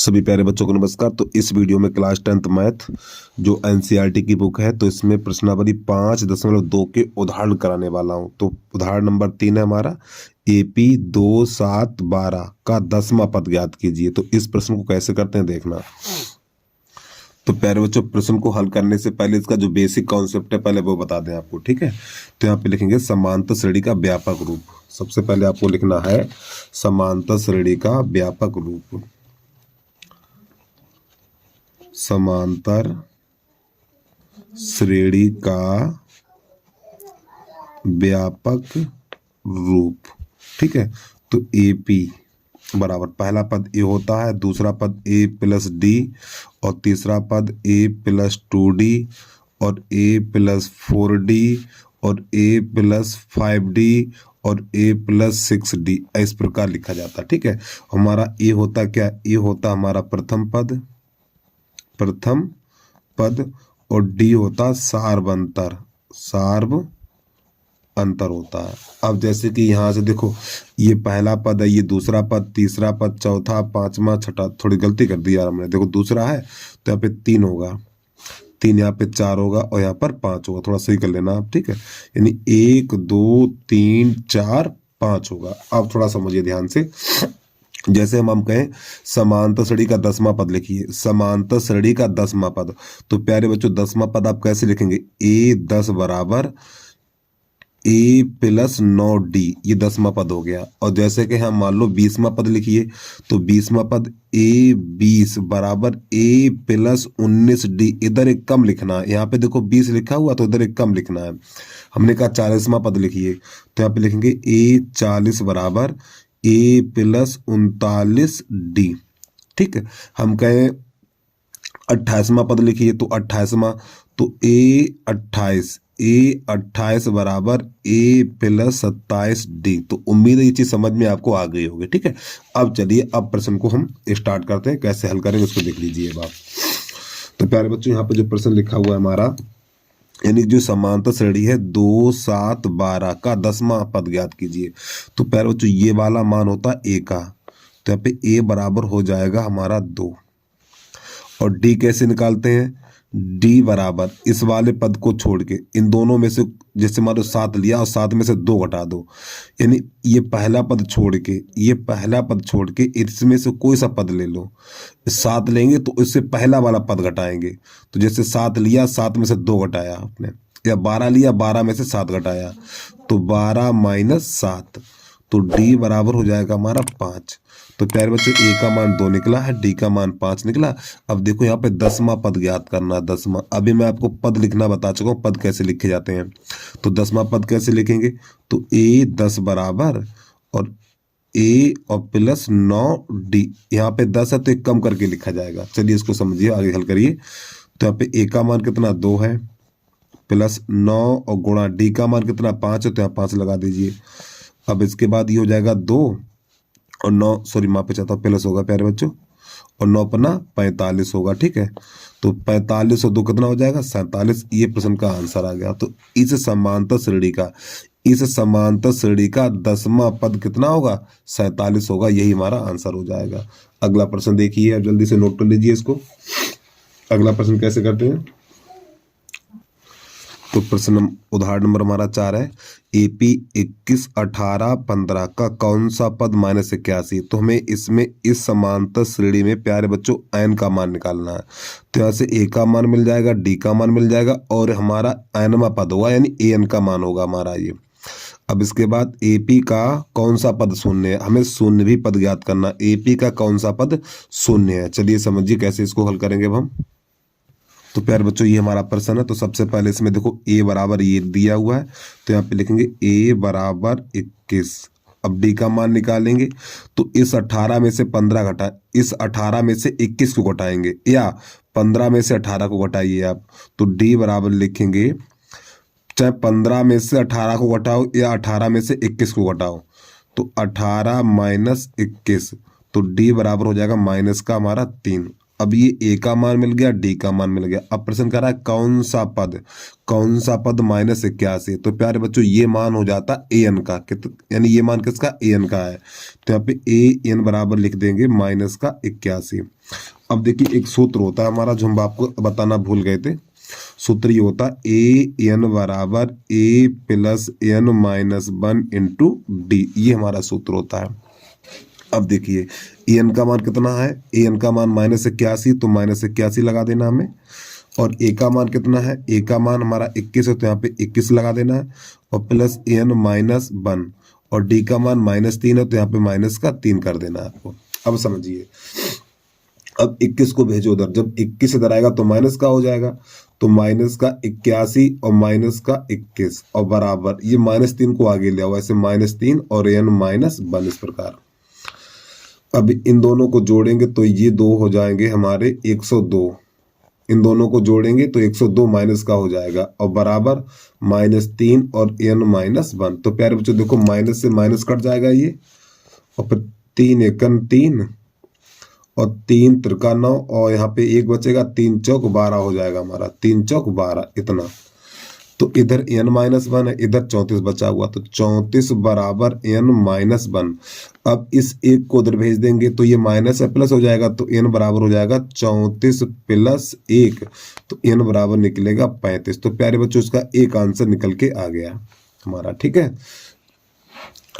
सभी प्यारे बच्चों को नमस्कार। तो इस वीडियो में क्लास 10th मैथ जो एनसीईआरटी की बुक है, तो इसमें प्रश्नावली 5.2 के उदाहरण कराने वाला हूं। तो उदाहरण नंबर 3 है हमारा, AP 2 7 12 का 10वां पद ज्ञात कीजिए। तो इस प्रश्न को कैसे करते हैं देखना। तो प्यारे बच्चों, प्रश्न को हल करने से पहले इसका जो बेसिक कॉन्सेप्ट है पहले वो बता दें आपको, ठीक है। तो यहाँ पे लिखेंगे समांतर श्रेणी का व्यापक रूप। सबसे पहले आपको लिखना है समांतर श्रेणी का व्यापक रूप। समांतर श्रेणी का व्यापक रूप, ठीक है। तो AP बराबर पहला पद A होता है, दूसरा पद A प्लस D और तीसरा पद A प्लस 2D और A प्लस 4D और A प्लस 5D और A प्लस 6D, इस प्रकार लिखा जाता है, ठीक है। हमारा A होता क्या, A होता हमारा प्रथम पद और D होता सार्व अंतर होता है। अब जैसे कि यहाँ से देखो, ये पहला पद है, ये दूसरा पद, तीसरा पद, चौथा, पांचवा, छठा, थोड़ी गलती कर दी यार हमने। देखो दूसरा है तो यहाँ पे 3 होगा, 3 यहाँ पे 4 होगा और यहाँ पर 5 होगा। थोड़ा सही कर लेना आप, ठीक है। यानी 1 2 3 4 5 होगा। अब थोड़ा समझिए ध्यान से। जैसे हम कहें समांतर श्रेणी का 10वां पद लिखिए, समांतर श्रेणी का 10वां पद। तो प्यारे बच्चों 10वां पद आप कैसे लिखेंगे, A10 बराबर A प्लस 9D, ये 10वां पद हो गया। और जैसे कि हम मान लो 20वां पद लिखिए, तो 20वां पद A20 बराबर A प्लस 19D। इधर एक कम लिखना है, यहाँ पे देखो 20 लिखा हुआ तो इधर एक कम लिखना है। हमने कहा 40वां पद लिखिए, तो यहाँ पे लिखेंगे A40 बराबर A प्लस 39D, ठीक है। हम कहें 28वां पद लिखिए, तो 28वां तो A28 बराबर A प्लस 27D। तो उम्मीद है ये चीज समझ में आपको आ गई होगी, ठीक है। अब चलिए अब प्रश्न को हम स्टार्ट करते हैं, कैसे हल करेंगे उसको देख लीजिए आप। तो प्यारे बच्चों यहाँ पे जो प्रश्न लिखा हुआ है हमारा, यानी जो समांतर श्रेणी है 2 7 12 का 10वां पद ज्ञात कीजिए। तो प्यारे बच्चों ये वाला मान होता है A का, तो यहाँ पे A बराबर हो जाएगा हमारा 2। और D कैसे निकालते हैं, D बराबर इस वाले पद को छोड़ के इन दोनों में से, जैसे मान लो 7 लिया और 7 में से 2 घटा दो, यानी ये पहला पद छोड़ के इसमें से कोई सा पद ले लो। 7 लेंगे तो इससे पहला वाला पद घटाएंगे। तो जैसे 7 लिया, 7 में से 2 घटाया आपने, या 12 लिया, 12 में से 7 घटाया, तो 12 माइनस 7, तो D बराबर हो जाएगा हमारा 5। तो प्यारे बच्चों A का मान 2 निकला है, D का मान 5 निकला। अब देखो यहाँ पे 10वां पद ज्ञात करना है। 10वां, अभी मैं आपको पद लिखना बता चुका हूँ, पद कैसे लिखे जाते हैं। तो 10वां पद कैसे लिखेंगे, तो A10 बराबर और A और प्लस 9D। यहाँ पे 10 है तो एक कम करके लिखा जाएगा। चलिए इसको समझिए, आगे हल करिए। तो यहाँ पे A का मान कितना 2 है, प्लस 9 और गुणा D का मान कितना 5 है, तो यहाँ 5 लगा दीजिए। अब इसके बाद ये हो जाएगा 2 और 9, सॉरी माफ पे चाहता हूँ, प्लस होगा प्यारे बच्चों, और 9 पन्ना 45 होगा, ठीक है। तो 45 और 2 कितना हो जाएगा 47। ये प्रश्न का आंसर आ गया। तो इस समांतर श्रेणी का 10वां पद कितना होगा 47 होगा। यही हमारा आंसर हो जाएगा। अगला प्रश्न देखिए, अब जल्दी से नोट कर लीजिए इसको। अगला प्रश्न कैसे करते हैं, तो प्रश्न उदाहरण नंबर हमारा 4 है, AP 21 18 15 का कौन सा पद -81। तो हमें इसमें इस समांतर श्रेणी में प्यारे बच्चों n का मान निकालना है। तो यहाँ से A का मान मिल जाएगा, D का मान मिल जाएगा और हमारा nवां पद होगा, यानी AN का मान होगा हमारा ये। अब इसके बाद AP का कौन सा पद शून्य है, हमें शून्य भी पद ज्ञात करना। AP का कौन सा पद शून्य है, चलिए समझिए कैसे इसको हल करेंगे अब हम। तो प्यारे बच्चों ये हमारा प्रश्न है। तो सबसे पहले इसमें देखो A बराबर ये दिया हुआ है, तो यहाँ पे लिखेंगे A बराबर 21। अब D का मान निकालेंगे, तो इस 18 में से 15 घटा, इस 18 में से 21 को घटाएंगे, या 15 में से 18 को घटाइए आप। तो D बराबर लिखेंगे, चाहे 15 में से 18 को घटाओ या 18 में से 21 को घटाओ, तो 18 माइनस 21, तो D बराबर हो जाएगा माइनस का हमारा 3। अब ये ए का मान मिल गया, डी का मान मिल गया। अब प्रश्न कर रहा है कौन सा पद -81। तो प्यारे बच्चों ये मान हो जाता ए एन का, यानी ये मान किसका, ए एन का है। तो यहाँ पे ए एन बराबर लिख देंगे -81। अब देखिए एक सूत्र होता है हमारा जो हम आपको बताना भूल गए थे। सूत्र ये होता है ए एन बराबर A plus N -1 into D, ये हमारा सूत्र होता है। अब देखिए ए एन का मान कितना है, ए एन का मान -81, तो -81 लगा देना हमें। और ए का मान कितना है, ए का मान हमारा 21 है, तो यहाँ पे 21 लगा देना है। और प्लस एन -1 और डी का मान -3 है, तो यहाँ पे -3 कर देना है आपको। अब समझिए, अब 21 को भेजो उधर, जब 21 इधर आएगा तो माइनस का हो जाएगा, तो -81 और -21 और बराबर ये -3 को आगे ले आओ, ऐसे -3 और n -1 इस प्रकार। अब इन दोनों को जोड़ेंगे तो ये 2 हो जाएंगे हमारे 102, इन दोनों को जोड़ेंगे तो 102 माइनस का हो जाएगा और बराबर -3 और n -1। तो प्यारे बच्चों देखो माइनस से माइनस कट जाएगा ये, और फिर 3 एकन 3 और 3 त्रिका 9 और यहाँ पे 1 बचेगा, 3 चौक 12 हो जाएगा हमारा, 3 चौक 12 इतना। तो इधर n -1 है, इधर 34 बचा हुआ, तो 34 बराबर n -1। अब इस एक को उधर भेज देंगे तो ये माइनस है प्लस हो जाएगा, तो n बराबर हो जाएगा 34 + 1, तो n बराबर निकलेगा 35। तो प्यारे बच्चों इसका एक आंसर निकल के आ गया हमारा, ठीक है।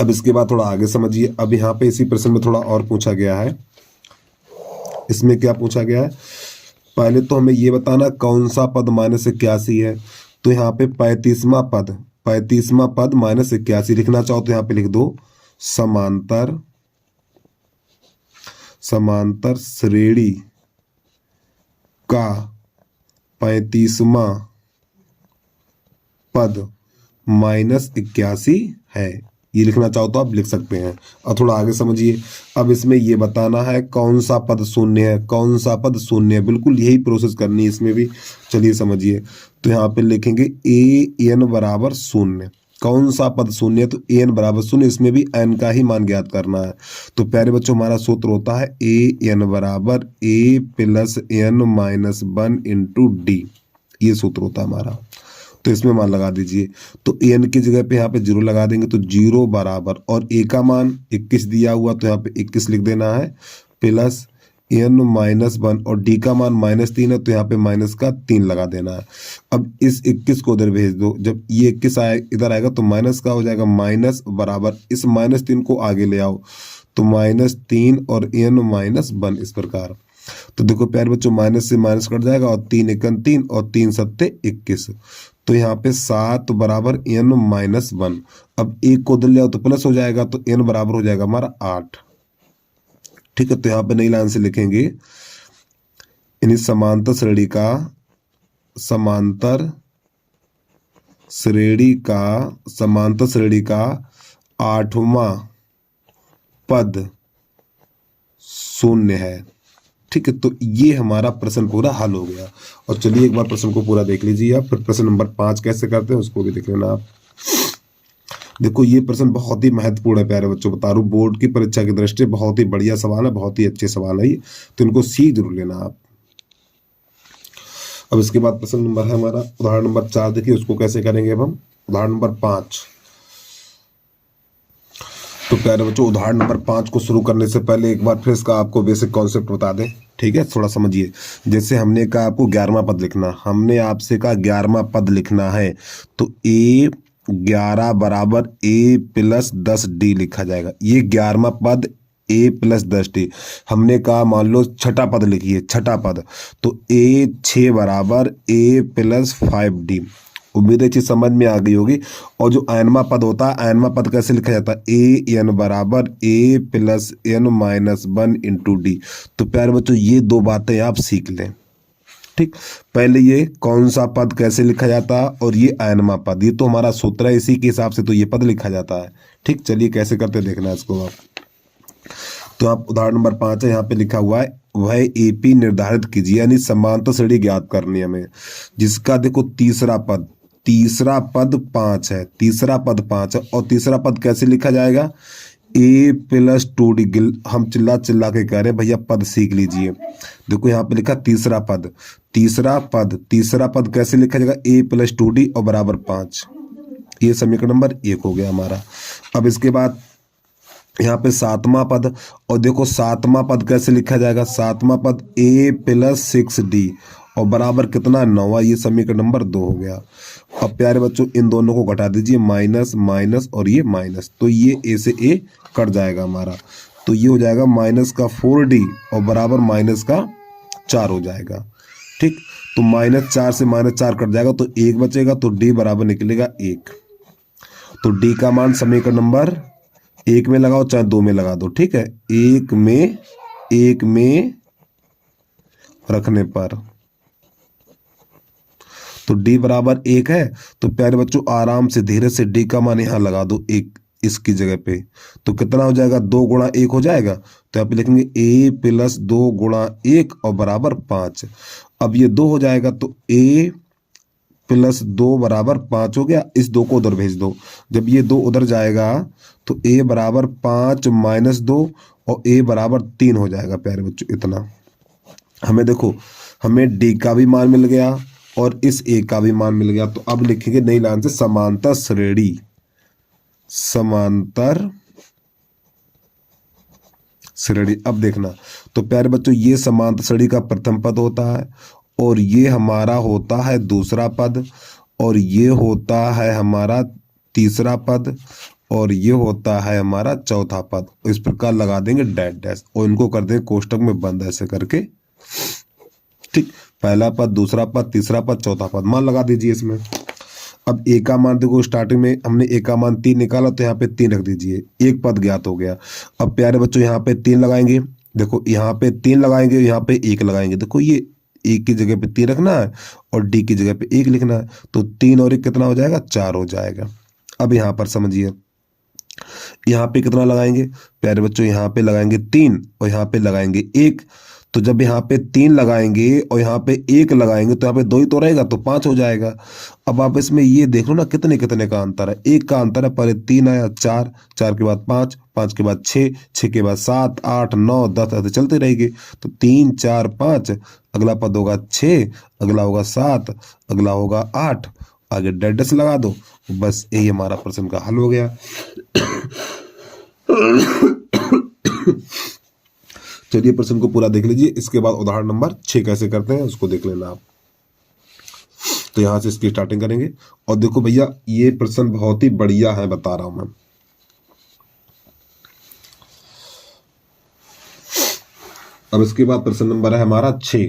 अब इसके बाद थोड़ा आगे समझिए। अब यहाँ पे इसी प्रश्न में थोड़ा और पूछा गया है। इसमें क्या पूछा गया है, पहले तो हमें ये बताना कौन सा पद -81 है। तो यहाँ पे 35वां पद -81 लिखना चाहो तो यहाँ पे लिख दो समांतर श्रेणी का 35वां पद -81 है, ये लिखना चाहो तो आप लिख सकते हैं। और थोड़ा आगे समझिए। अब इसमें ये बताना है कौन सा पद शून्य है, कौन सा पद शून्य है, बिल्कुल यही प्रोसेस करनी है इसमें भी। चलिए समझिए, तो यहाँ पे लिखेंगे ए एन बराबर 0। कौन सा पद शून्य है, तो ए एन बराबर 0, इसमें भी एन का ही मान ज्ञात करना है। तो प्यारे बच्चों हमारा सूत्र होता है ए एन बराबर A plus N -1 into D, ये सूत्र होता है हमारा। तो इसमें मान लगा दीजिए, तो एन की जगह पे यहाँ पे 0 लगा देंगे, तो 0 बराबर, और ए का मान 21 दिया हुआ तो यहाँ पे 21 लिख देना है, प्लस n -1 और डी का मान -3 है, तो यहाँ पे -3 लगा देना है। अब इस 21 को उधर भेज दो, जब ये 21 इधर आएगा तो माइनस का हो जाएगा, माइनस बराबर इस -3 को आगे ले आओ, तो -3 और n -1 इस प्रकार। तो देखो प्यारे बच्चों माइनस से माइनस कट जाएगा, और 3 एकन 3 और 3 सत्ते 21, तो यहाँ पे 7 बराबर n -1। अब एक को उधर ले आओ तो प्लस हो जाएगा, तो n बराबर हो जाएगा हमारा 8, ठीक है। तो यहाँ पे नई लाइन से लिखेंगे यानी समांतर श्रेणी का 8वां पद शून्य है, ठीक है। तो ये हमारा प्रश्न पूरा हल हो गया। और चलिए एक बार प्रश्न को पूरा देख लीजिए आप, फिर प्रश्न नंबर 5 कैसे करते हैं उसको भी देख लेना आप। देखो ये प्रश्न बहुत ही महत्वपूर्ण है प्यारे बच्चों, बता रहा हूं बोर्ड की परीक्षा की दृष्टि से बहुत ही बढ़िया सवाल है, बहुत ही अच्छे सवाल है ये, तो इनको सीख जरूर लेना आप। अब इसके बाद प्रश्न नंबर है हमारा उदाहरण नंबर 4, देखिए उसको कैसे करेंगे। अब हम उदाहरण नंबर 5, तो प्यारे बच्चों उदाहरण नंबर 5 को शुरू करने से पहले एक बार फिर इसका आपको बेसिक कॉन्सेप्ट बता दें, ठीक है। थोड़ा समझिए, जैसे हमने कहा आपको 11वां पद लिखना, हमने आपसे कहा 11वां पद लिखना है, तो ए 11 बराबर ए प्लस 10 डी लिखा जाएगा। ये 11वां पद ए प्लस 10 डी, हमने कहा मान लो छठा पद लिखिए, छठा पद, तो ए 6 बराबर ए प्लस 5 डी। उम्मीद है चीज समझ में आ गई होगी। और जो एनवा पद होता है, एनवा पद कैसे लिखा जाता है, ए एन बराबर A plus N -1 into D. तो प्यारे बच्चों ये दो बातें आप सीख लें, ठीक। पहले ये कौन सा पद कैसे लिखा जाता है, और ये एनवा पद, ये तो हमारा सूत्र है, इसी के हिसाब से तो ये पद लिखा जाता है, ठीक। चलिए कैसे करते देखना है इसको आप। तो आप उदाहरण नंबर 5 है, यहाँ पे लिखा हुआ है वह एपी निर्धारित कीजिए, यानी समांतर श्रेणी ज्ञात करनी है हमें, जिसका देखो तीसरा पद 5 है, तीसरा पद 5 है, और तीसरा पद कैसे लिखा जाएगा, ए प्लस 2d गिल, हम चिल्ला चिल्ला के कह रहे हैं भैया पद सीख लीजिए। देखो यहाँ पे लिखा तीसरा पद, तीसरा पद कैसे लिखा जाएगा, ए प्लस 2d और बराबर 5। ये समीकरण नंबर 1 हो गया हमारा। अब इसके बाद यहाँ पे सातवां पद, और देखो सातवां पद कैसे लिखा जाएगा, सातवां पद ए प्लस 6d और बराबर कितना, 9। ये समीकरण नंबर 2 हो गया। अब प्यारे बच्चों इन दोनों को घटा दीजिए, माइनस माइनस और ये माइनस, तो ये ए से ए कट जाएगा हमारा, तो ये हो जाएगा माइनस का 4d और बराबर माइनस का 4 हो जाएगा। ठीक, तो -4 से -4 कट जाएगा तो 1 बचेगा, तो d बराबर निकलेगा 1। तो d का मान समीकरण नंबर 1 में लगाओ चाहे 2 में लगा दो, ठीक है, 1 में रखने पर तो d बराबर 1 है। तो प्यारे बच्चों आराम से धीरे से d का मान यहाँ लगा दो 1 इसकी जगह पे, तो कितना हो जाएगा, 2 गुणा 1 हो जाएगा। तो यहाँ पे लिखेंगे a प्लस 2 गुणा 1 और बराबर 5। अब ये 2 हो जाएगा तो a प्लस 2 बराबर 5 हो गया। इस 2 को उधर भेज दो, जब ये 2 उधर जाएगा तो a बराबर 5 माइनस 2 और a बराबर 3 हो जाएगा। प्यारे बच्चों इतना हमें देखो, हमें d का भी मान मिल गया और इस a का भी मान मिल गया। तो अब लिखेंगे नई लाइन से समांतर श्रेणी, समांतर श्रेणी। अब देखना, तो प्यारे बच्चों ये समांतर श्रेणी का प्रथम पद होता है और ये हमारा होता है दूसरा पद और ये होता है हमारा तीसरा पद और ये होता है हमारा चौथा पद। इस प्रकार लगा देंगे डैश डैश और इनको कर देंगे कोष्टक में बंद ऐसे करके। ठीक, पहला पद, दूसरा पद, तीसरा पद, चौथा पद, मान लगा दीजिए इसमें। अब ए का मान देखो, स्टार्टिंग में हमने ए का मान 3 निकाला तो यहाँ पे 3 रख दीजिए, एक पद ज्ञात हो गया। अब प्यारे बच्चों यहाँ पे 3 लगाएंगे, देखो यहाँ पे 3 लगाएंगे, यहाँ पे 1 लगाएंगे। देखो ये एक की जगह पे 3 रखना है और डी की जगह पे 1 लिखना है, तो 3 और 1 कितना हो जाएगा, 4 हो जाएगा। अब यहाँ पर समझिए, यहाँ पे कितना लगाएंगे प्यारे बच्चों, यहाँ पे लगाएंगे 3 और यहाँ पे लगाएंगे 1। तो जब यहाँ पे 3 लगाएंगे और यहाँ पे 1 लगाएंगे तो यहाँ पे 2 ही तो रहेगा, तो 5 हो जाएगा। अब आप इसमें ये देख लो ना कितने कितने का अंतर है, 1 का अंतर है, पहले 3 आया, 4, 4 के बाद 5, 5 के बाद 6, 6 के बाद 7, 8, 9, 10 ऐसे चलते रहेंगे। तो 3, 4, 5, अगला पद होगा 6, अगला होगा 7, अगला होगा 8, आगे डैश लगा दो, बस यही हमारा प्रश्न का हल हो गया। चलिए प्रश्न को पूरा देख लीजिए, इसके बाद उदाहरण नंबर 6 कैसे करते हैं उसको देख लेना आप। तो यहां से इसकी स्टार्टिंग करेंगे और देखो भैया ये प्रश्न बहुत ही बढ़िया है, बता रहा हूं मैं। अब इसके बाद प्रश्न नंबर है हमारा 6।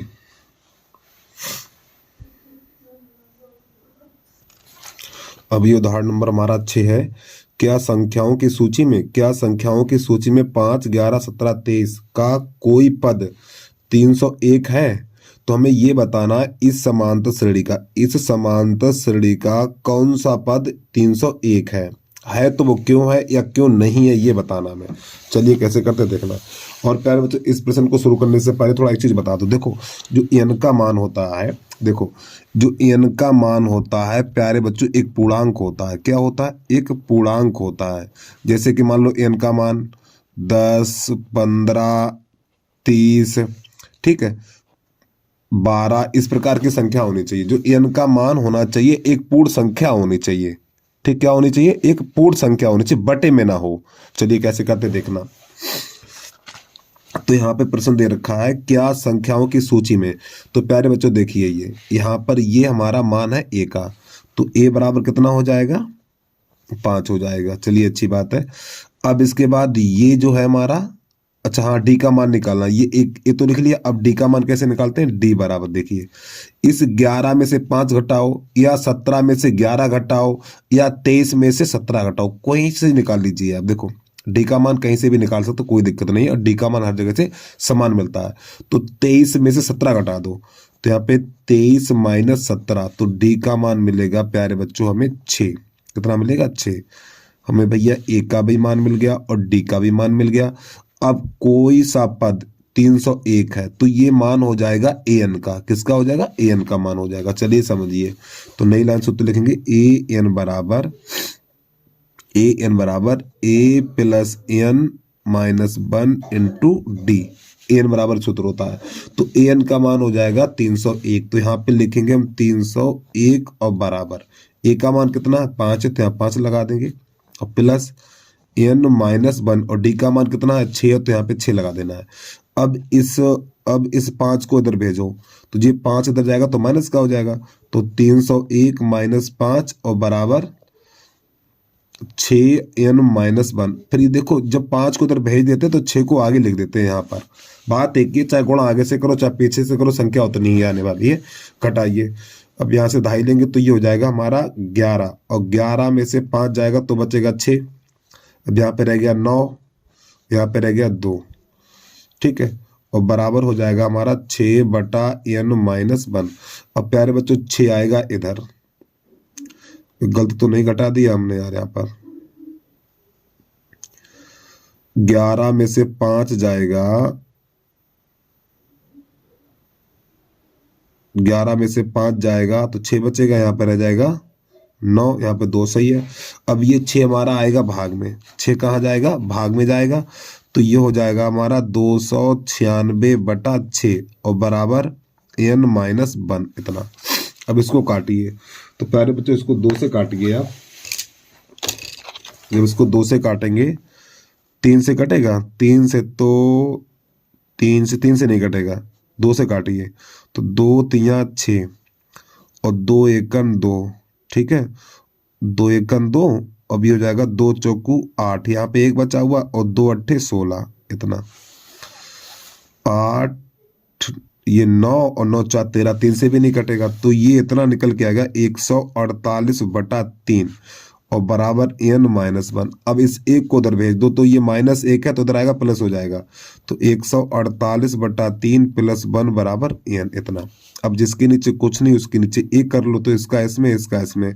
अब ये उदाहरण नंबर हमारा 6 है। क्या संख्याओं की सूची में 5, 11, 17, 23 का कोई पद 301 है? तो हमें ये बताना है इस समांतर श्रेणी का कौन सा पद 301 है तो वो क्यों है या क्यों नहीं है, ये बताना हमें। चलिए कैसे करते देखना। और प्यारे बच्चों इस प्रश्न को शुरू करने से पहले थोड़ा एक चीज बता दो। देखो जो n का मान होता है, देखो जो n का मान होता है प्यारे बच्चों एक पूर्णांक होता है। क्या होता है? एक पूर्णांक होता है। जैसे कि मान लो n का मान 10, 15, 30, ठीक है, 12, इस प्रकार की संख्या होनी चाहिए। जो n का मान होना चाहिए एक पूर्ण संख्या होनी चाहिए। ठीक, क्या होनी चाहिए? एक पूर्ण संख्या होनी चाहिए, बटे में ना हो। चलिए कैसे करते देखना। तो यहाँ पे प्रश्न दे रखा है क्या संख्याओं की सूची में, तो प्यारे बच्चों देखिए ये यहाँ पर ये हमारा मान है a का, तो a बराबर कितना हो जाएगा? 5 हो जाएगा। चलिए अच्छी बात है। अब इसके बाद ये जो है हमारा, अच्छा हाँ d का मान निकालना, ये तो लिख लिया। अब d का मान कैसे निकालते हैं? d बराबर देखिए इस 11 में से 5 घटाओ या 17 में से 11 घटाओ या 23 में से 17 घटाओ, कोई से निकाल लीजिए आप। देखो डी का मान कहीं से भी निकाल सकते, कोई दिक्कत नहीं है और डी का मान हर जगह से समान मिलता है। तो 23 में से 17 घटा दो, तो यहाँ पे 23 माइनस 17, तो डी का मान मिलेगा प्यारे बच्चों हमें 6। कितना मिलेगा? 6। हमें भैया ए का भी मान मिल गया और डी का भी मान मिल गया। अब कोई सा पद 301 है तो ये मान हो जाएगा ए एन का। किसका हो जाएगा? ए एन का मान हो जाएगा। चलिए समझिए, तो नई लाइन सूत्र लिखेंगे ए एन बराबर ए एन बराबर A plus N minus 1 into D. N बराबर सूत्र होता है, तो ए एन का मान हो जाएगा 301। तो यहाँ पे लिखेंगे हम 301 और बराबर ए का मान कितना है 5 है, तो यहाँ 5 लगा देंगे और प्लस एन माइनस 1 और डी का मान कितना है 6 है, तो यहाँ पे 6 लगा देना है। अब इस 5 को इधर भेजो, तो ये 5 इधर जाएगा तो माइनस का हो जाएगा, तो 301 माइनस 5 और बराबर 6n माइनस 1। फिर ये देखो जब 5 को इधर भेज देते हैं तो 6 को आगे लिख देते हैं। यहाँ पर बात एक ही, चाहे गुणा आगे से करो चाहे पीछे से करो, संख्या उतनी ही आने वाली है। घटाइए, अब यहाँ से दहाई लेंगे तो ये हो जाएगा हमारा 11 और 11 में से 5 जाएगा तो बचेगा 6। अब यहाँ पे रह गया 9, यहाँ पे रह गया 2, ठीक है, और बराबर हो जाएगा हमारा 6/n माइनस 1। अब प्यारे बच्चों 6 आएगा इधर, गलत तो नहीं घटा दिया हमने यार। यहाँ पर 11 में से 5 जाएगा, 11 में से 5 जाएगा तो 6 बचेगा, यहाँ पे रह जाएगा 9, यहाँ पे 2 सही है। अब ये 6 हमारा आएगा भाग में, 6 कहाँ जाएगा भाग में जाएगा, तो ये हो जाएगा हमारा 296/6 और बराबर n माइनस 1 इतना। अब इसको काटिए, तो प्यारे बच्चों इसको 2 से काटिए आप। जब इसको 2 से काटेंगे 3 से कटेगा, 3 से तो 3 से नहीं कटेगा, 2 से काटिए तो 2 तिया 6 और 2 एकन 2, ठीक है, 2 एकन 2। अब ये हो जाएगा 2 चौकू 8, यहाँ पे 1 बचा हुआ और 2 अट्ठे 16 इतना 8, ये 9 और 9 4 13, 3 से भी नहीं कटेगा, तो ये इतना निकल के आएगा 148/3 और बराबर n माइनस 1। अब इस 1 को उधर भेज दो, तो ये -1 है तो उधर आएगा प्लस हो जाएगा, तो 148/3 + 1 बराबर n इतना। अब जिसके नीचे कुछ नहीं उसके नीचे 1 कर लो, तो इसका इसमें इसका इसमें,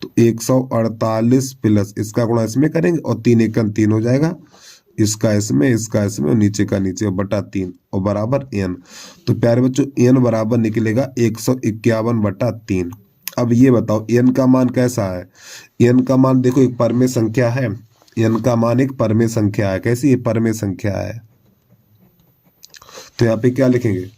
तो 148 प्लस इसका गुणा इसमें करेंगे और 3 एकन 3 हो जाएगा, इसका इसमें और नीचे का नीचे बटा 3 और बराबर n। तो प्यारे बच्चों n बराबर निकलेगा 151/3। अब ये बताओ n का मान कैसा है। n का मान देखो एक परमेय संख्या है, n का मान एक परमेय संख्या है। कैसी ये परमेय संख्या है, तो यहाँ पे क्या लिखेंगे,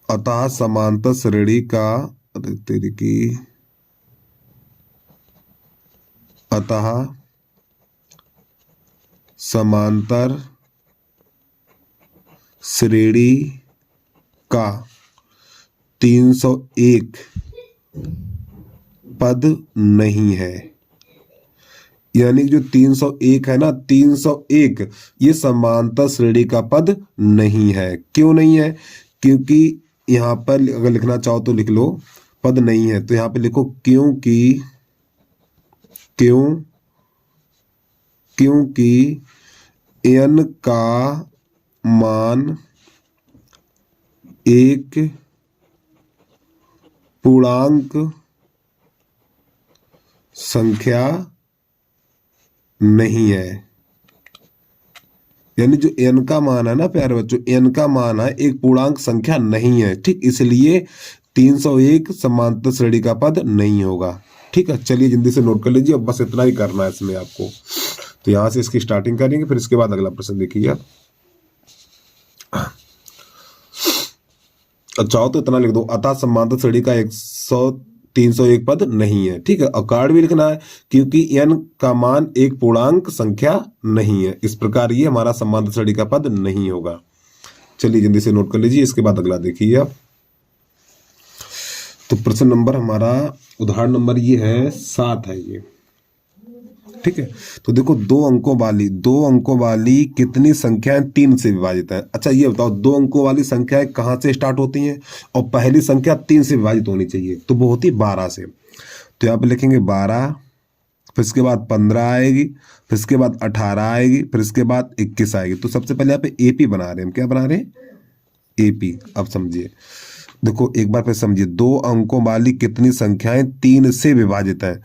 अतः समांतर श्रेणी का, अतः समांतर श्रेणी का 301 पद नहीं है। यानी जो 301 है ना, 301 ये समांतर श्रेणी का पद नहीं है। क्यों नहीं है, क्योंकि यहाँ पर अगर लिखना चाहो तो लिख लो, पद नहीं है तो यहाँ पे लिखो क्योंकि n का मान एक पूर्णांक संख्या नहीं है। यानी जो n का मान है ना प्यारे बच्चों, n का मान है एक पूर्णांक संख्या नहीं है, ठीक, इसलिए 301 समांतर श्रेणी का पद नहीं होगा। ठीक है, चलिए जल्दी से नोट कर लीजिए, अब बस इतना ही करना है इसमें आपको। तो यहां से इसकी स्टार्टिंग करेंगे, फिर इसके बाद अगला प्रश्न देखिए आप। चाहो तो इतना लिख दो, अतः समांतर श्रेणी का 301 पद नहीं है। ठीक है, और कार्ड भी लिखना है क्योंकि n का मान एक पूर्णांक संख्या नहीं है। इस प्रकार ये हमारा समांतर श्रेणी का पद नहीं होगा। चलिए जल्दी से नोट कर लीजिए, इसके बाद अगला देखिए आप। तो प्रश्न नंबर हमारा, उदाहरण नंबर ये है 7 है ये। ठीक है, तो देखो दो अंकों वाली कितनी संख्याएं 3 से विभाजित है। अच्छा ये बताओ, 2 अंकों वाली संख्याएं कहां से स्टार्ट होती हैं, और पहली संख्या 3 से विभाजित होनी चाहिए, तो वो होती 12 से। तो यहाँ पे लिखेंगे 12, फिर इसके बाद 15 आएगी, फिर इसके बाद 18 आएगी, फिर इसके बाद 21 आएगी। तो सबसे पहले यहाँ पे एपी बना रहे हैं हम। क्या बना रहे हैं, एपी। अब समझिए, देखो एक बार फिर समझिए, 2 अंकों वाली कितनी संख्याएं 3 से विभाजित है।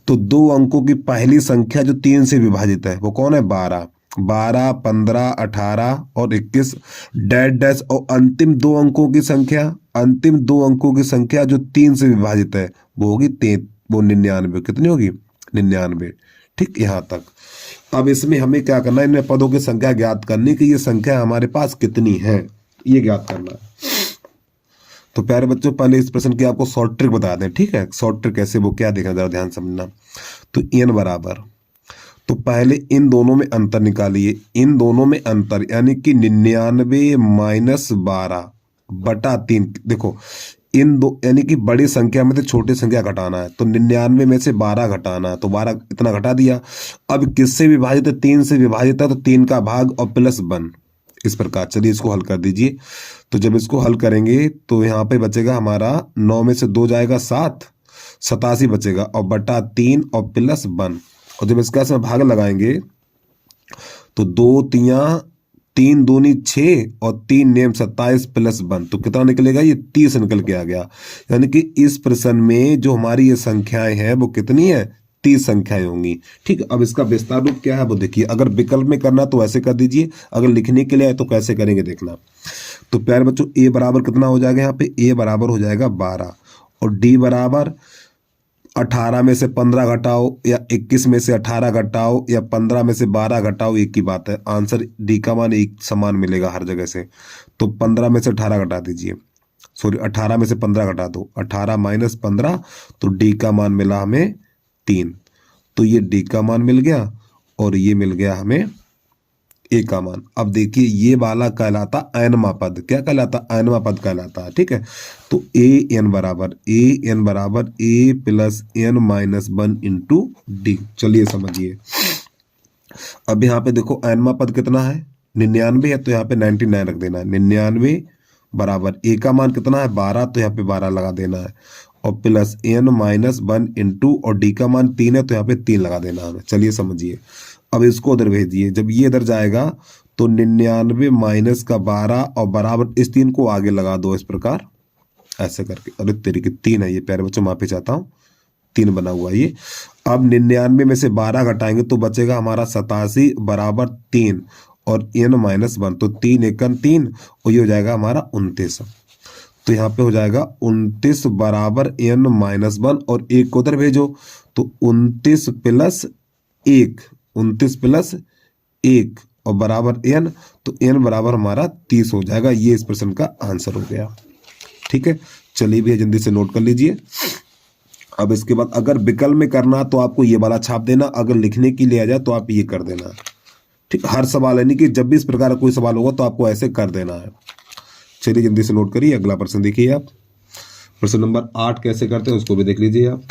तो 2 अंकों की पहली संख्या जो 3 से विभाजित है वो कौन है, 12। 12, 15, 18 और 21 डैश डैश और अंतिम दो अंकों की संख्या, अंतिम दो अंकों की संख्या जो 3 से विभाजित है वो होगी वो 99। कितनी होगी? 99। ठीक, यहाँ तक। अब इसमें हमें क्या करना है, इनमें पदों की संख्या ज्ञात करनी कि ये संख्या हमारे पास कितनी है, ये ज्ञात करना है। तो प्यारे बच्चों, पहले इस प्रश्न की आपको शॉर्ट ट्रिक बता दें। ठीक है, शॉर्ट ट्रिक कैसे, वो क्या देखना, जरा ध्यान समझना। तो n बराबर, तो पहले इन दोनों में अंतर निकालिए, इन दोनों में अंतर यानी कि 99 माइनस 12 बटा 3। देखो इन दो यानी कि बड़ी संख्या में से छोटी संख्या घटाना है, तो 99 में से 12 घटाना है, तो 12 इतना घटा दिया। अब किससे विभाजित है? 3 से विभाजित है, तो 3 का भाग और प्लस 1, इस प्रकार। चलिए इसको हल कर दीजिए। तो जब इसको हल करेंगे तो यहाँ पे बचेगा हमारा 9 में से 2 जाएगा 7, 87 बचेगा और बटा 3 और प्लस 1। और जब इसका इसमें भाग लगाएंगे तो 2 तियां 3 दूनी 6 और 3 नेम 27 प्लस 1, तो कितना निकलेगा? ये 30 निकल के आ गया। यानी कि इस प्रश्न में जो हमारी ये संख्याएं हैं वो कितनी है? 30 संख्याएं होंगी। ठीक है, अब इसका विस्तार रूप क्या है वो देखिए। अगर विकल्प में करना तो ऐसे कर दीजिए, अगर लिखने के लिए है तो कैसे करेंगे देखना। तो प्यारे बच्चों, ए बराबर कितना हो जाएगा? यहाँ पे ए बराबर हो जाएगा 12 और डी बराबर 18 में से 15 घटाओ या 21 में से 18 घटाओ या 15 में से 12 घटाओ, एक ही बात है। आंसर डी का मान एक समान मिलेगा हर जगह से। तो 15 में से 18 घटा दीजिए, सॉरी 18 में से 15 घटा दो, 18 माइनस 15, तो डी का मान मिला हमें 3। तो ये डी का मान मिल गया और ये मिल गया हमें ए का मान। अब देखिए ये वाला कहलाता अनमा पद। क्या कहलाता? अनमा पद कहलाता है। ठीक है, तो ए एन बराबर A plus N minus 1 into D. चलिए समझिए। अब यहाँ पे देखो अनमा पद कितना है? 99 है, तो यहाँ पे 99 रख देना है। 99 बराबर ए का मान कितना है? 12, तो यहाँ पे 12 लगा देना है और प्लस एन माइनस 1 इंटू, और डी का मान 3 है तो यहाँ पे 3 लगा देना है। चलिए समझिए। अब इसको उधर भेजिए, जब ये इधर जाएगा तो 99 माइनस का 12 और बराबर इस 3 को आगे लगा दो, इस प्रकार ऐसे करके। अरे तेरी की 3 है ये, प्यारे बच्चों माफी चाहता हूँ, 3 बना हुआ ये। अब 99 में से 12 घटाएंगे तो बचेगा हमारा 87 बराबर 3 और n माइनस 1, तो 3 एकन 3 और ये हो जाएगा हमारा 29। तो यहाँ पे हो जाएगा 29 बराबर n माइनस 1 और 1 को उधर भेजो, तो 29 प्लस 1, 29 प्लस 1 और बराबर n, तो n बराबर हमारा 30 हो जाएगा। ये इस प्रश्न का आंसर हो गया। ठीक है, चलिए भैया जल्दी से नोट कर लीजिए। अब इसके बाद अगर विकल्प में करना तो आपको ये वाला छाप देना, अगर लिखने के लिए आ जाए तो आप ये कर देना। ठीक, हर सवाल यानी कि जब भी इस प्रकार का कोई सवाल होगा तो आपको ऐसे कर देना है। चलिए जल्दी से नोट करिए। अगला प्रश्न देखिए आप, प्रश्न नंबर 8 कैसे करते हैं उसको भी देख लीजिए आप।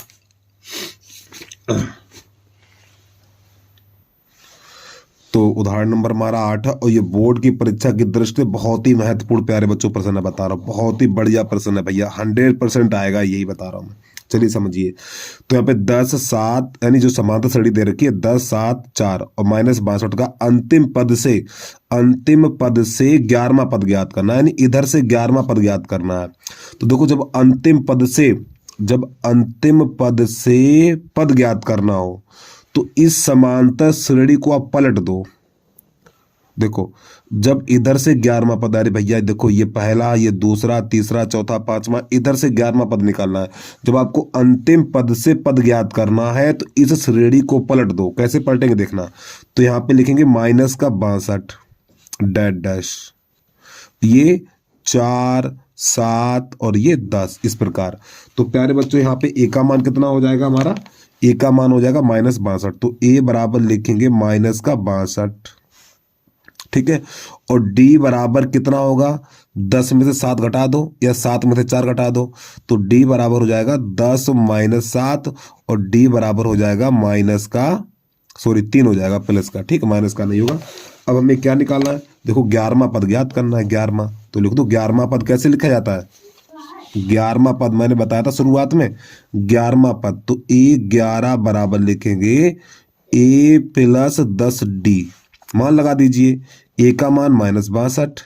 तो उदाहरण नंबर हमारा 8 है और ये बोर्ड की परीक्षा की दृष्टि बहुत ही महत्वपूर्ण प्यारे बच्चों प्रश्न है, बता रहा हूँ। बहुत ही बढ़िया प्रश्न है भैया, 100% आएगा, यही बता रहा हूँ मैं। चलिए समझिए। तो यहाँ पे 10, 7 यानी जो समांतर श्रेणी दे रखी है 10, 7, 4 और माइनस 62 का अंतिम पद से 11वां पद ज्ञात करना है, यानी इधर से 11वां पद ज्ञात करना है। तो देखो जब अंतिम पद से पद ज्ञात करना हो तो इस समांतर श्रेणी को आप पलट दो। देखो जब इधर से 11वां पद, अरे भैया देखो ये पहला, ये दूसरा, तीसरा, चौथा, 5वां, इधर से 11वां पद निकालना है। जब आपको अंतिम पद से पद ज्ञात करना है तो इस श्रेणी को पलट दो। कैसे पलटेंगे देखना। तो यहाँ पे लिखेंगे माइनस का 62 डैश डैश, ये 4, 7 और ये 10, इस प्रकार। तो प्यारे बच्चों यहाँ पे ए का मान कितना हो जाएगा हमारा? ए का मान हो जाएगा माइनस 62, तो ए बराबर लिखेंगे माइनस का 62। ठीक है, और डी बराबर कितना होगा? 10 में से 7 घटा दो या 7 में से 4 घटा दो, तो डी बराबर हो जाएगा 10 माइनस 7 और डी बराबर हो जाएगा माइनस का, सॉरी 3 हो जाएगा प्लस का। ठीक है, माइनस का नहीं होगा। अब हमें क्या निकालना है? देखो 11वां पद ज्ञात करना है। 11वां तो लिख दो। 11वां पद कैसे लिखा जाता है? 11वां पद मैंने बताया था शुरुआत में, 11वां पद। तो ए11 बराबर लिखेंगे ए प्लस 10 डी, मान लगा दीजिए। ए का मान माइनस 62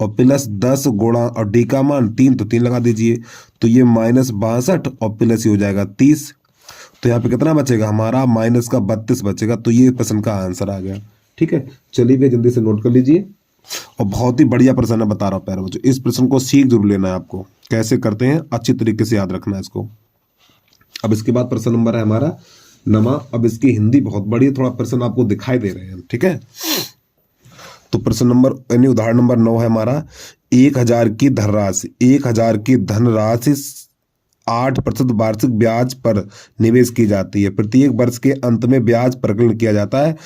और प्लस 10 गुणा और डी का मान 3, तो 3 लगा दीजिए। तो ये माइनस 62 और प्लस ही हो जाएगा 30। तो यहाँ पे कितना बचेगा हमारा? माइनस का 32 बचेगा। तो ये प्रश्न का आंसर आ गया। ठीक है, चलिए भैया जल्दी से नोट कर लीजिए। और बहुत ही बढ़िया प्रश्न है, बता रहा हूँ प्यारे बच्चों, इस प्रश्न को सीख जरूर लेना है आपको, कैसे करते हैं अच्छी तरीके से याद रखना है इसको। अब इसके बाद प्रश्न नंबर है हमारा नमा। अब इसकी हिंदी बहुत बड़ी है, थोड़ा प्रश्न आपको दिखाई दे रहे हैं, ठीक है। तो प्रश्न नंबर यानी उदाहरण नंबर 9 है हमारा, 1000 की धनराशि 1000 की धनराशि 8% वार्षिक ब्याज पर निवेश की जाती है। प्रत्येक वर्ष के अंत में ब्याज प्रकलन किया जाता है।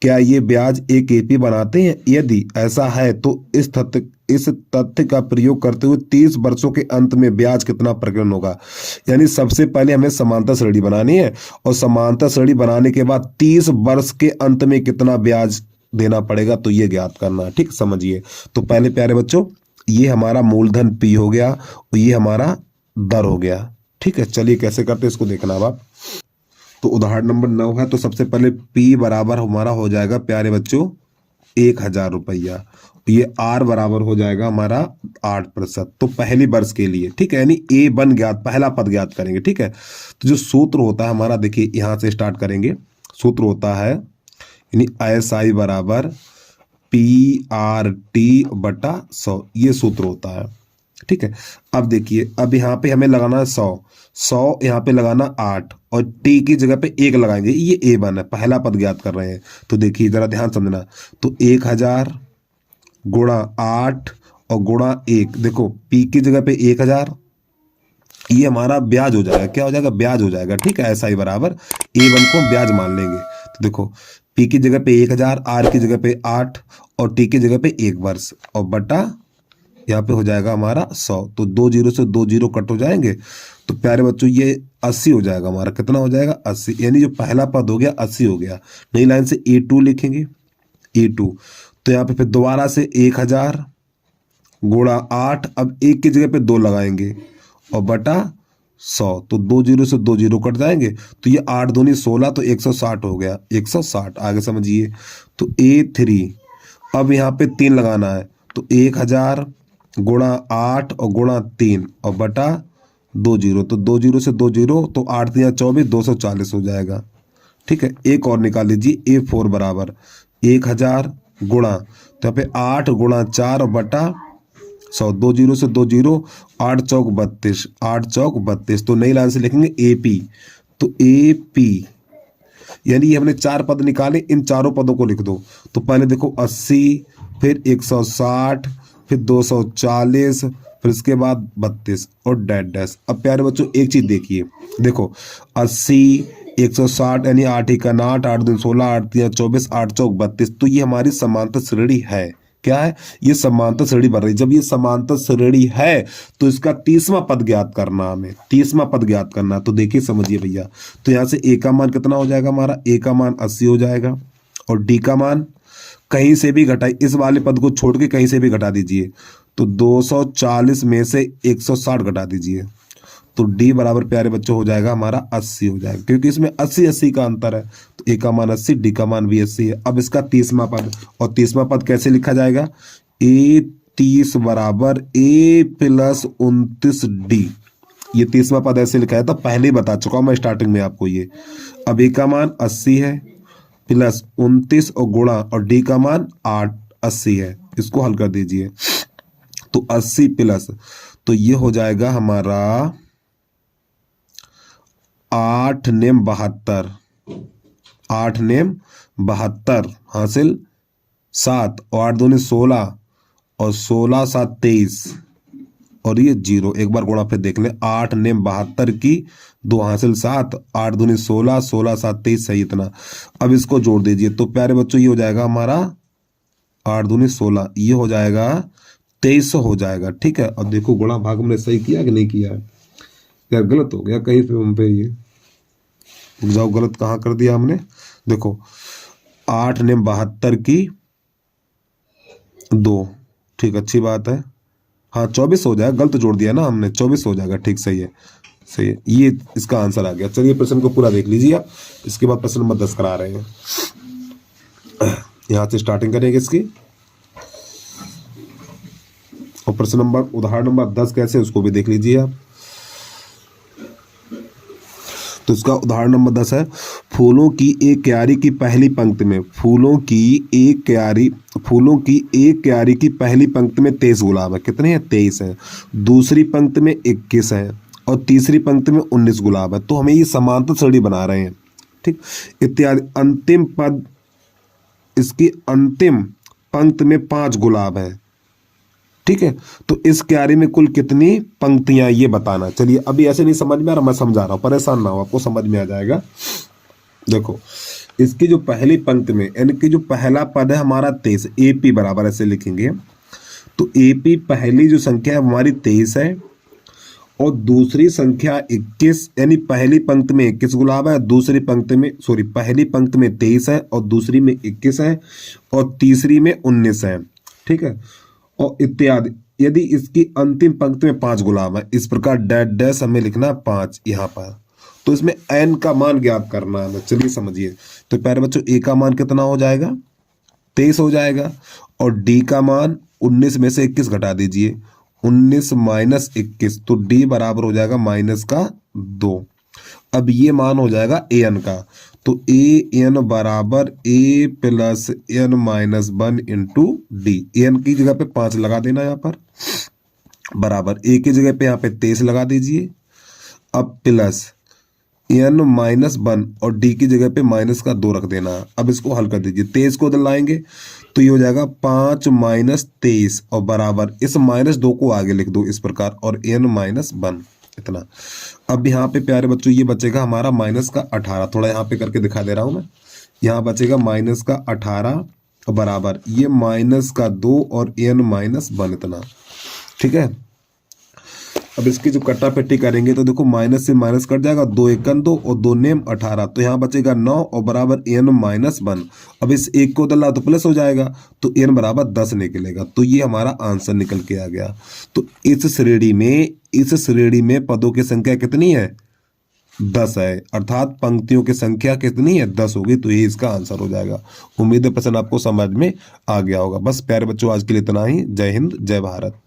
क्या ये ब्याज एक एपी बनाते हैं? यदि ऐसा है तो इस तथ्य का प्रयोग करते हुए 30 वर्षों के अंत में ब्याज कितना प्रकलन होगा। यानी सबसे पहले हमें समांतर श्रेणी बनानी है और समांतर श्रेणी बनाने के बाद 30 वर्ष के अंत में कितना ब्याज देना पड़ेगा, तो ये ज्ञात करना है, ठीक समझिए। तो पहले प्यारे बच्चों ये हमारा मूलधन पी हो गया और ये हमारा दर हो गया, ठीक है। चलिए कैसे करते हैं इसको देखना अब आप। तो उदाहरण नंबर 9 है, तो सबसे पहले P बराबर हमारा हो जाएगा प्यारे बच्चों 1000 रुपया, ये R बराबर हो जाएगा हमारा 8%। तो पहली वर्ष के लिए, ठीक है, यानी A1 ज्ञात, पहला पद ज्ञात करेंगे, ठीक है। तो जो सूत्र होता है हमारा, देखिए यहां से स्टार्ट करेंगे। सूत्र होता है यानी SI बराबर PRT बटा 100, ये सूत्र होता है, ठीक है। अब देखिए, अब यहाँ पे हमें लगाना है 100 यहाँ पे लगाना 8 और टी की जगह पे 1 लगाएंगे, ये A1 है, पहला पद ज्ञात कर रहे हैं। तो देखिए जरा ध्यान समझना, तो 1000 गुणा 8 और गुणा 1, देखो P की जगह पे 1000, ये हमारा ब्याज हो जाएगा, क्या हो जाएगा, ब्याज हो जाएगा, ठीक है। SI बराबर A1 को ब्याज मान लेंगे। तो देखो P की जगह पे 1000, R की जगह पे 8 और T की जगह पे 1 वर्ष और बटा यहाँ पे हो जाएगा हमारा 100। तो 2 जीरो से 2 जीरो कट हो जाएंगे। तो प्यारे बच्चों ये 80 हो जाएगा हमारा, कितना हो जाएगा 80, यानी जो पहला पद हो गया 80 हो गया। नई लाइन से A2 लिखेंगे, A2। तो यहाँ पे फिर दोबारा से 1000 गुणा 8, अब 1 की जगह पे 2 लगाएंगे और बटा 100। तो 2 जीरो से 2 जीरो कट जाएंगे। तो ये 8 दूनी 16, तो 160 हो गया, 160। आगे समझिए, तो A3, अब यहाँ पे 3 लगाना है, तो 1000 गुणा 8 और गुणा 3 और बटा 2 जीरो, तो 2 जीरो से 2 जीरो, तो 8 3 24, 240 हो जाएगा, ठीक है। एक और निकाल लीजिए, A4 बराबर 1000 गुणा, तो यहाँ पे 8 गुणा 4 और बटा 100, 2 जीरो से 2 जीरो, 8 चौक 32, 8 चौक 32। तो नई लाइन से लिखेंगे AP। तो AP यानी ये हमने 4 पद निकाले, इन चारों पदों को लिख दो। तो पहले देखो 80, फिर 160, फिर 240, फिर इसके बाद 32 और डैश डैश। अब प्यारे बच्चों एक चीज देखिए, देखो 80 160 यानी 8 1 8, 8 2 16, 8 3 24, 8 चौक 32। तो ये हमारी समांतर श्रेणी है, क्या है, ये समांतर श्रेणी बन रही। जब ये समांतर श्रेणी है तो इसका 30वां पद ज्ञात करना, हमें 30वां पद ज्ञात करना। तो देखिए समझिए भैया, तो यहाँ से A का मान कितना हो जाएगा हमारा, A का मान 80 हो जाएगा और D का मान कहीं से भी घटाई, इस वाले पद को छोड़ के कहीं से भी घटा दीजिए। तो 240 में से 160 घटा दीजिए, तो D बराबर प्यारे बच्चों हो जाएगा हमारा 80 हो जाएगा, क्योंकि इसमें 80 का अंतर है। तो A का मान 80, D का मान भी 80 है। अब इसका 30वां पद, और 30वां पद कैसे लिखा जाएगा, A30 बराबर A प्लस 29D। ये 30वां पद ऐसे लिखा है, तो पहले ही बता चुका हूं मैं स्टार्टिंग में आपको ये। अब A का मान 80 है प्लस 29 और गुणा, और D का मान 80 है, इसको हल कर दीजिए। तो 80 प्लस, तो ये हो जाएगा हमारा 8 नेम 72, 8 नेम 72 हासिल 7 और 8 दूनी 16 और 16 7 23 और ये 0। एक बार गुणा फिर देख लें, 8 नेम 72 की 2 हासिल 7, 8 दूनी 16, 16 7 23, सही इतना। अब इसको जोड़ दीजिए, तो प्यारे बच्चों ये हो जाएगा हमारा 8 दूनी 16, ये हो जाएगा 2300 हो जाएगा, ठीक है। और देखो गुणा भाग हमने सही किया कि नहीं किया है, यार गलत हो गया कहीं पे, हम पे ये जाओ गलत कहाँ कर दिया हमने। देखो 8 नेम 72 की 2, ठीक, अच्छी बात है। हाँ 24 हो जाएगा, गलत जोड़ दिया ना हमने, 24 हो जाएगा, ठीक, सही है, सही है, ये इसका आंसर आ गया। चलिए प्रश्न को पूरा देख लीजिए आप। इसके बाद प्रश्न नंबर 10 करा रहे हैं, यहाँ से स्टार्टिंग करेंगे इसकी। और प्रश्न नंबर उदाहरण नंबर 10 कैसे, उसको भी देख लीजिए आप। तो इसका उदाहरण नंबर 10 है, फूलों की एक क्यारी की पहली पंक्ति में फूलों की एक क्यारी की पहली पंक्ति में 23 गुलाब है। कितने हैं? 23 हैं। दूसरी पंक्ति में 21 है और तीसरी पंक्ति में 19 गुलाब है। तो हमें ये समांतर श्रेणी बना रहे हैं, ठीक, इत्यादि। अंतिम पद, इसकी अंतिम पंक्ति में 5 गुलाब है, ठीक है। तो इस क्यारी में कुल कितनी पंक्तियां ये बताना। चलिए, अभी ऐसे नहीं समझ में आ रहा, मैं समझा रहा हूं, परेशान ना हो, आपको समझ में आ जाएगा। देखो, इसकी जो पहली पंक्ति में यानी कि जो पहला पद है हमारा 23, AP बराबर ऐसे लिखेंगे। तो AP पहली जो संख्या है हमारी 23 है और दूसरी संख्या 21, यानी पहली पंक्ति में 21 गुलाब है, दूसरी पंक्ति में पहली पंक्ति में 23 है और दूसरी में 21 है और तीसरी में 19 है, ठीक है। और इत्यादि। यदि इसकी अंतिम पंक्ति में 5 गुलाब है, इस प्रकार डैश डैश हमें लिखना है 5 यहाँ पर। तो इसमें n का मान ज्ञात करना है। चलिए समझिए। तो प्यारे बच्चों, a का मान कितना हो जाएगा? 23 हो जाएगा और d का मान 19 में से 21 घटा दीजिए, 19 माइनस 21, तो d बराबर हो जाएगा -2। अब ये मान हो जाएगा an का। तो an बराबर a plus n minus 1 into D. an की जगह पे 5 लगा देना यहाँ पर, बराबर a की जगह पे यहाँ पे 23 लगा दीजिए। अब प्लस n माइनस 1 और d की जगह पे माइनस का 2 रख देना। अब इसको हल कर दीजिए, 23 को उधर लाएंगे तो ये हो जाएगा 5 माइनस 23 और बराबर इस -2 को आगे लिख दो इस प्रकार, और n माइनस 1 इतना। अब यहाँ पे प्यारे बच्चों ये बचेगा हमारा माइनस का 18, थोड़ा यहाँ पे करके दिखा दे रहा हूँ मैं। यहाँ बचेगा माइनस का 18 बराबर ये माइनस का 2 और n माइनस 1 इतना, ठीक है। अब इसकी जो कट्टा पेटी करेंगे तो देखो माइनस से माइनस कट जाएगा, 2 1 2 और 2 नेम 18, तो यहाँ बचेगा 9 और बराबर n माइनस 1। अब इस एक को उधर ला तो प्लस हो जाएगा, तो n बराबर 10 निकलेगा। तो ये हमारा आंसर निकल के आ गया। तो इस श्रेणी में पदों की संख्या कितनी है? 10 है, अर्थात पंक्तियों की संख्या कितनी है? 10 होगी। तो ये इसका आंसर हो जाएगा। उम्मीद है प्रश्न आपको समझ में आ गया होगा। बस प्यारे बच्चों, आज के लिए इतना ही। जय हिंद, जय भारत।